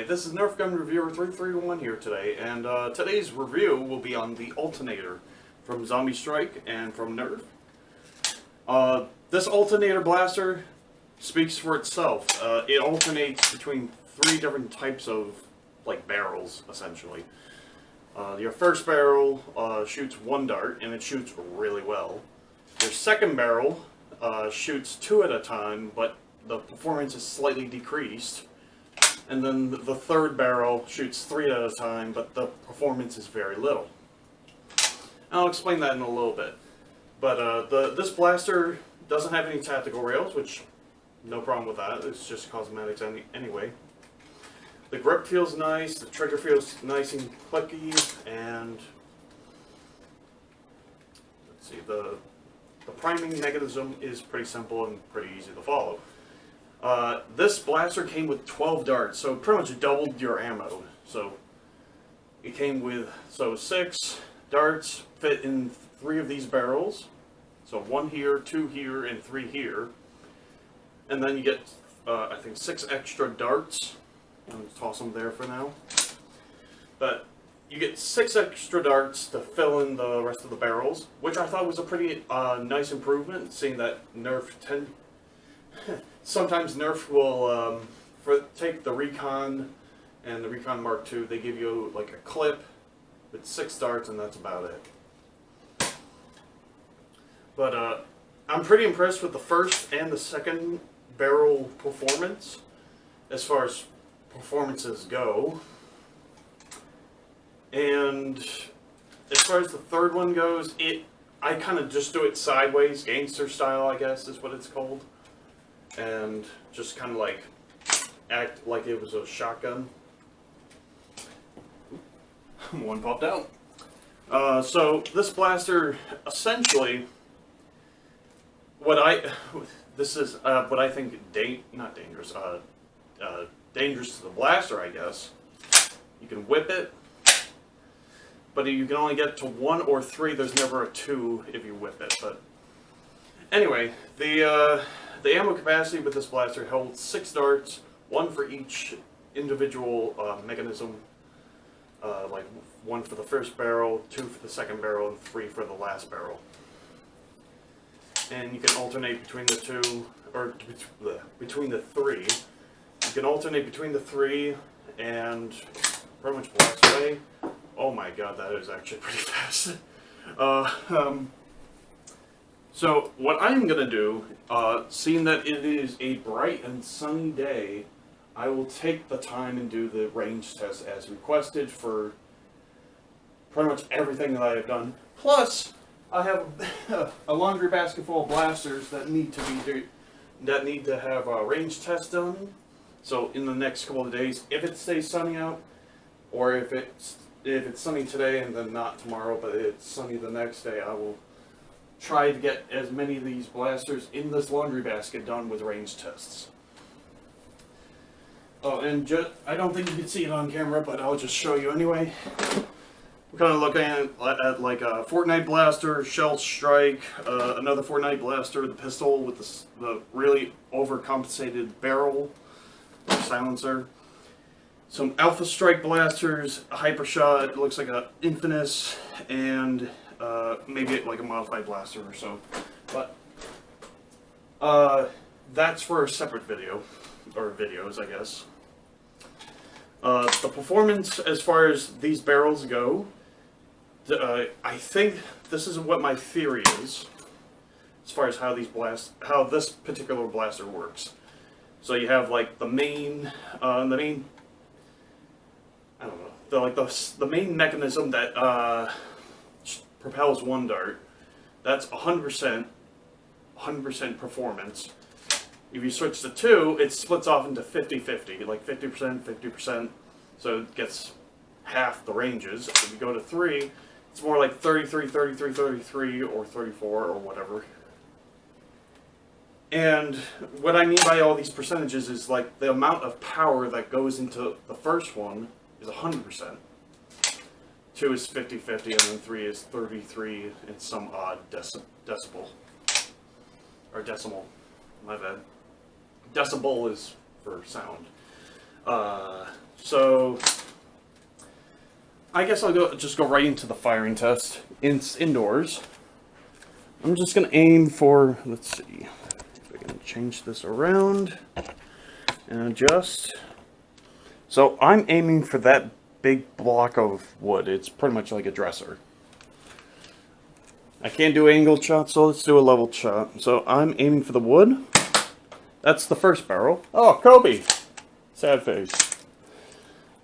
this is Nerf Gun Reviewer 331 here today, and today's review will be on the Alternator from ZombieStrike and from Nerf. This Alternator blaster speaks for itself. It alternates between three different types of, like, barrels, essentially. Your first barrel shoots one dart, and it shoots really well. Your second barrel shoots two at a time, but the performance is slightly decreased. And then the third barrel shoots three at a time, but the performance is very little. I'll explain that in a little bit. But this blaster doesn't have any tactical rails, which, no problem with that. It's just cosmetics anyway. The grip feels nice, the trigger feels nice and clicky, and let's see, the priming mechanism is pretty simple and pretty easy to follow. This blaster came with 12 darts, so it pretty much doubled your ammo. So it came with 6 darts fit in 3 of these barrels. So 1 here, 2 here, and 3 here. And then you get, I think, 6 extra darts. I'll toss them there for now. But you get 6 extra darts to fill in the rest of the barrels, which I thought was a pretty nice improvement, seeing that Nerf sometimes Nerf will take the Recon and the Recon Mark II. They give you like a clip with 6 darts, and that's about it. But I'm pretty impressed with the first and the second barrel performance as far as performances go. And as far as the third one goes, I kind of just do it sideways, gangster style, I guess is what it's called. And just kind of like act like it was a shotgun. One popped out. So this blaster, essentially, what I think not dangerous, dangerous to the blaster, I guess. You can whip it, but you can only get to 1 or 3. There's never a 2 if you whip it. But anyway, the ammo capacity with this blaster holds 6 darts, 1 for each individual mechanism. Like 1 for the first barrel, 2 for the second barrel, and 3 for the last barrel. And you can alternate between the 2, or between the 3. You can alternate between the 3 and pretty much blast away. Oh my god, that is actually pretty fast. So what I'm going to do, seeing that it is a bright and sunny day, I will take the time and do the range test as requested for pretty much everything that I have done. Plus, I have a laundry basket full of blasters that need to have a range test done. So in the next couple of days, if it stays sunny out, or if it's sunny today and then not tomorrow, but it's sunny the next day, I will try to get as many of these blasters in this laundry basket done with range tests. Oh, and I don't think you can see it on camera, but I'll just show you anyway. We're kind of looking at like a Fortnite blaster, shell strike, another Fortnite blaster, the pistol with the really overcompensated barrel or silencer. Some Alpha Strike blasters, a Hyper Shot, it looks like an Infamous, and maybe like a modified blaster or so. But that's for a separate video, or videos, I guess. The performance as far as these barrels go, I think this is what my theory is as far as how this particular blaster works. So you have like the main I don't know, the main mechanism that propels 1 dart. That's 100% performance. If you switch to 2, it splits off into 50-50, like 50%, 50%, so it gets half the ranges. If you go to 3, it's more like 33, 33, 33, or 34, or whatever. And what I mean by all these percentages is like the amount of power that goes into the first one is 100%. 2 is 50-50, and then 3 is 33 and some odd decimal. My bad. Decibel is for sound. So I guess I'll just go right into the firing test. It's indoors. I'm just gonna aim for, let's see, if I can change this around and adjust. So I'm aiming for that big block of wood. It's pretty much like a dresser. I can't do angled shots, so let's do a leveled shot. So I'm aiming for the wood. That's the first barrel. Oh, Kobe! Sad face.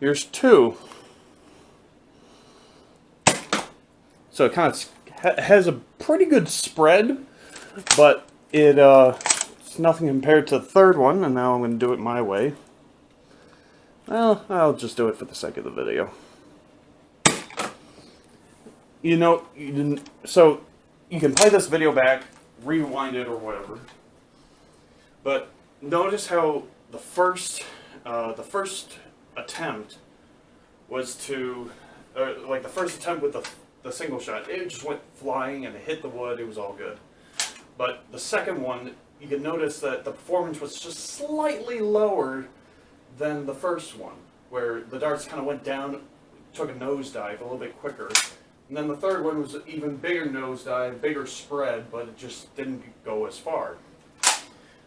Here's two. So it kind of has a pretty good spread, but it's nothing compared to the third one, and now I'm going to do it my way. Well, I'll just do it for the sake of the video. You know, so you can play this video back, rewind it or whatever, but notice how the first attempt was to, like the first attempt with the single shot, it just went flying and it hit the wood, it was all good. But the second one, you can notice that the performance was just slightly lower than the first one, where the darts kind of went down, took a nosedive a little bit quicker. And then the third one was an even bigger nosedive, bigger spread, but it just didn't go as far.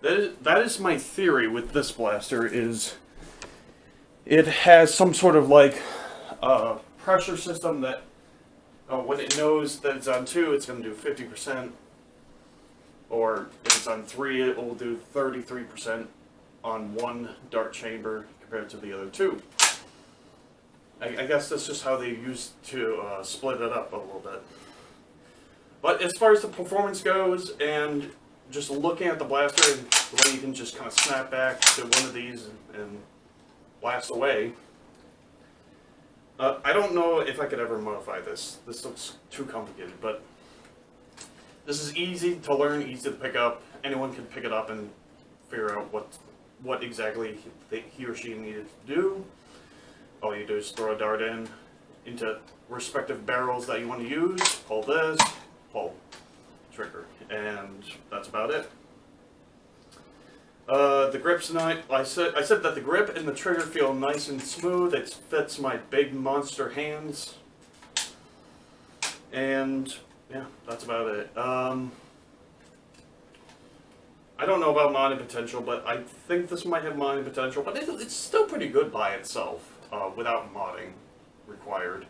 That is my theory with this blaster, is it has some sort of like pressure system that when it knows that it's on 2, it's going to do 50%, or if it's on 3, it will do 33% on one dart chamber compared to the other 2. I guess that's just how they used to split it up a little bit. But as far as the performance goes, and just looking at the blaster and the way you can just kind of snap back to one of these and blast away, I don't know if I could ever modify this. This looks too complicated, but this is easy to learn, easy to pick up. Anyone can pick it up and figure out what exactly he or she needed to do. All you do is throw a dart into respective barrels that you want to use, pull this, pull, trigger, and that's about it. The grip's nice. I said that the grip and the trigger feel nice and smooth. It fits my big monster hands, and yeah, that's about it. I don't know about modding potential, but I think this might have modding potential, but it's still pretty good by itself, without modding required.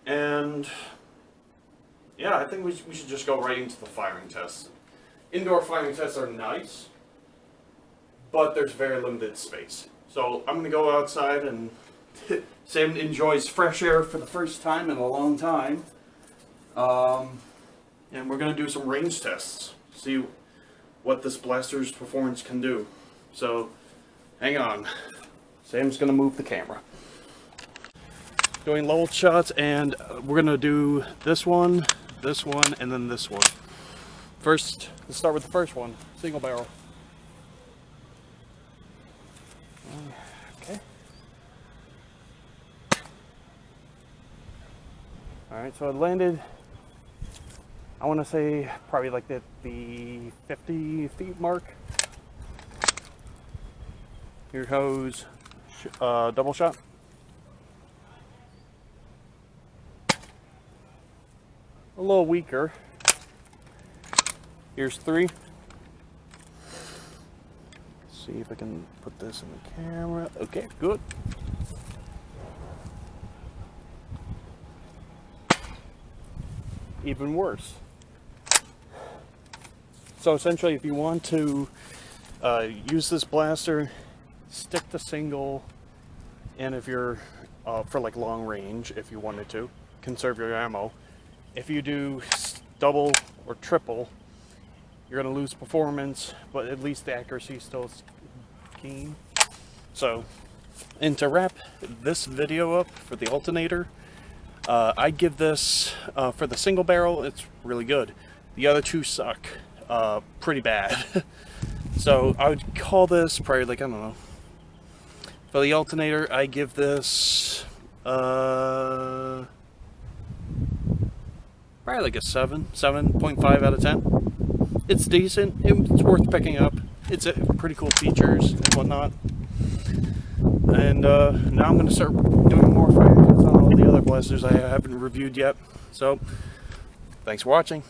And yeah, I think we should just go right into the firing tests. Indoor firing tests are nice, but there's very limited space. So I'm going to go outside, and Sam enjoys fresh air for the first time in a long time. And we're going to do some range tests, see what this blaster's performance can do. So hang on. Sam's going to move the camera. Doing level shots, and we're going to do this one, and then this one. First, let's start with the first one, single barrel. Okay. Alright, so it landed, I want to say, probably like the 50 feet mark. Here goes double shot. A little weaker. Here's 3. Let's see if I can put this in the camera. Okay, good. Even worse. So essentially, if you want to use this blaster, stick to single, and if you're for like long range, if you wanted to conserve your ammo. If you do double or triple, you're going to lose performance, but at least the accuracy still is keen. So, and to wrap this video up for the alternator, I give this, for the single barrel, it's really good. The other 2 suck pretty bad. So I would call this probably like, I don't know. For the alternator, I give this probably like a 7.5 out of 10. It's decent. It's worth picking up. It's pretty cool features and whatnot. and now I'm going to start doing more fire kits on all the other blasters I haven't reviewed yet. So, thanks for watching.